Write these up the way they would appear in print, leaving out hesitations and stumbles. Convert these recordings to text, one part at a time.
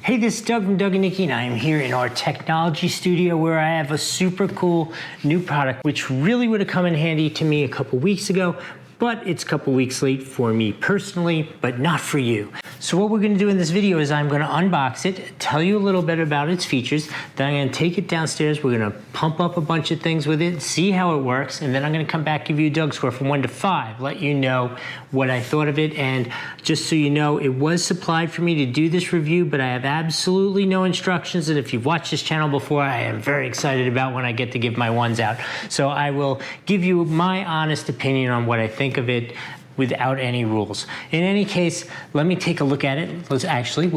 Hey, this is Doug from Doug and Nikki, and I am here in our technology studio where I have a super cool new product which really would have come in handy to me a couple weeks ago, but it's a couple weeks late for me personally, but not for you. So what we're gonna do in this video is I'm gonna unbox it, tell you a little bit about its features, then I'm gonna take it downstairs, we're gonna pump up a bunch of things with it, see how it works, and then I'm gonna come back, give you a Doug score from 1 to 5, let you know what I thought of it. And just so you know, it was supplied for me to do this review, but I have absolutely no instructions, and if you've watched this channel before, I am very excited about when I get to give my ones out. So I will give you my honest opinion on what I think of it without any rules. In any case, let me take a look at it. We'll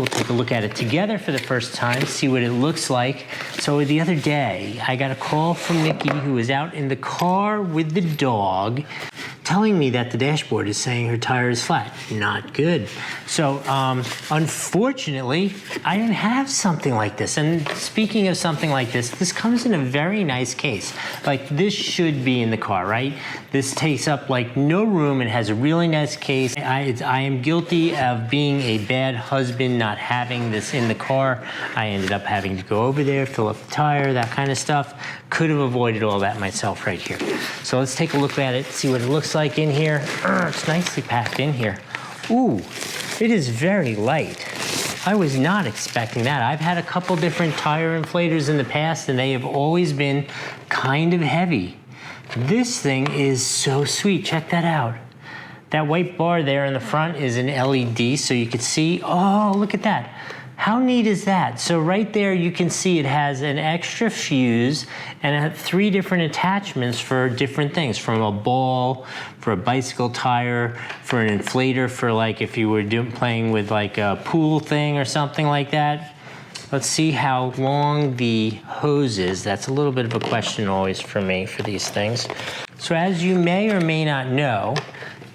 take a look at it together for the first time, see what it looks like. So the other day, I got a call from Nikki, who was out in the car with the dog, telling me that the dashboard is saying her tire is flat. Not good. So unfortunately, I didn't have something like this. And speaking of something like this comes in a very nice case. Like, this should be in the car, right? This takes up like no room and has a really nice case. I am guilty of being a bad husband, not having this in the car. I ended up having to go over there, fill up the tire, that kind of stuff. Could have avoided all that myself right here. So let's take a look at it, see what it looks like in here. It's nicely packed in here. Ooh, it is very light. I was not expecting that. I've had a couple different tire inflators in the past and they have always been kind of heavy. This thing is so sweet, check that out. That white bar there in the front is an LED, so you can see, oh, look at that. How neat is that? So right there you can see it has an extra fuse and 3 different attachments for different things, from a ball, for a bicycle tire, for an inflator, for like if you were playing with like a pool thing or something like that. Let's see how long the hose is. That's a little bit of a question always for me for these things. So as you may or may not know,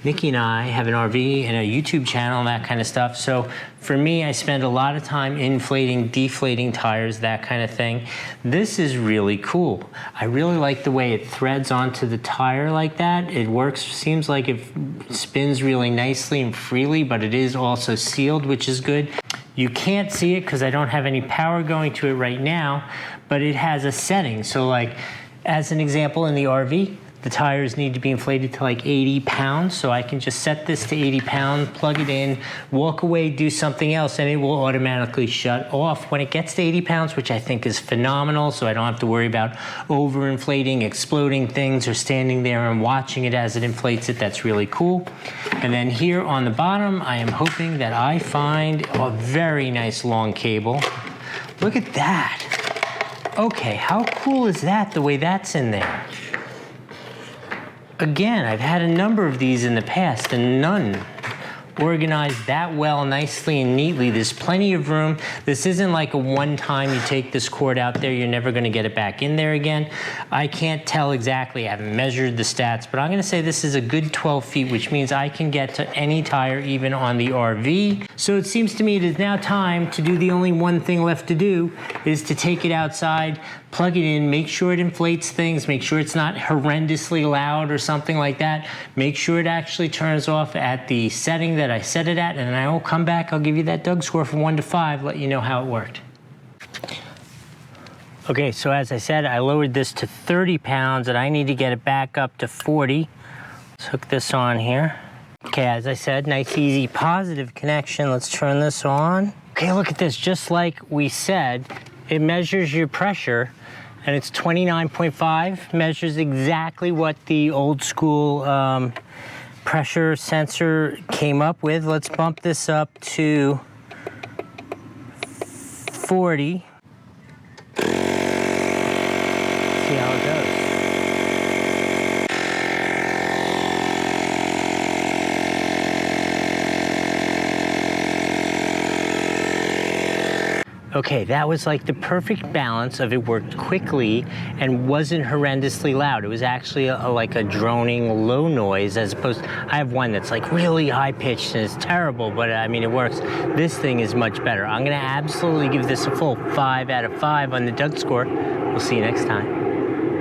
Nikki and I have an RV and a YouTube channel and that kind of stuff. So for me, I spend a lot of time inflating, deflating tires, that kind of thing. This is really cool. I really like the way it threads onto the tire like that. It works, seems like it spins really nicely and freely, but it is also sealed, which is good. You can't see it because I don't have any power going to it right now, but it has a setting. So like, as an example, in the RV, the tires need to be inflated to like 80 pounds, so I can just set this to 80 pounds, plug it in, walk away, do something else, and it will automatically shut off when it gets to 80 pounds, which I think is phenomenal, so I don't have to worry about overinflating, exploding things, or standing there and watching it as it inflates it. That's really cool. And then here on the bottom, I am hoping that I find a very nice long cable. Look at that. Okay, how cool is that, the way that's in there? Again, I've had a number of these in the past and none organized that well, nicely and neatly. There's plenty of room. This isn't like a one-time you take this cord out there, you're never gonna get it back in there again. I can't tell exactly, I haven't measured the stats, but I'm gonna say this is a good 12 feet, which means I can get to any tire, even on the RV. So it seems to me it is now time to do the only one thing left to do, is to take it outside, plug it in, make sure it inflates things, make sure it's not horrendously loud or something like that. Make sure it actually turns off at the setting that I set it at, and then I will come back, I'll give you that Doug score from 1 to 5, let you know how it worked. Okay, so as I said, I lowered this to 30 pounds and I need to get it back up to 40. Let's hook this on here. Okay, as I said, nice, easy, positive connection. Let's turn this on. Okay, look at this, just like we said, it measures your pressure, and it's 29.5, measures exactly what the old school pressure sensor came up with. Let's bump this up to 40. See how it goes. Okay, that was like the perfect balance of it worked quickly and wasn't horrendously loud. It was actually like a droning low noise, as opposed, I have one that's like really high pitched and it's terrible, but I mean, it works. This thing is much better. I'm gonna absolutely give this a full 5 out of 5 on the Doug score. We'll see you next time.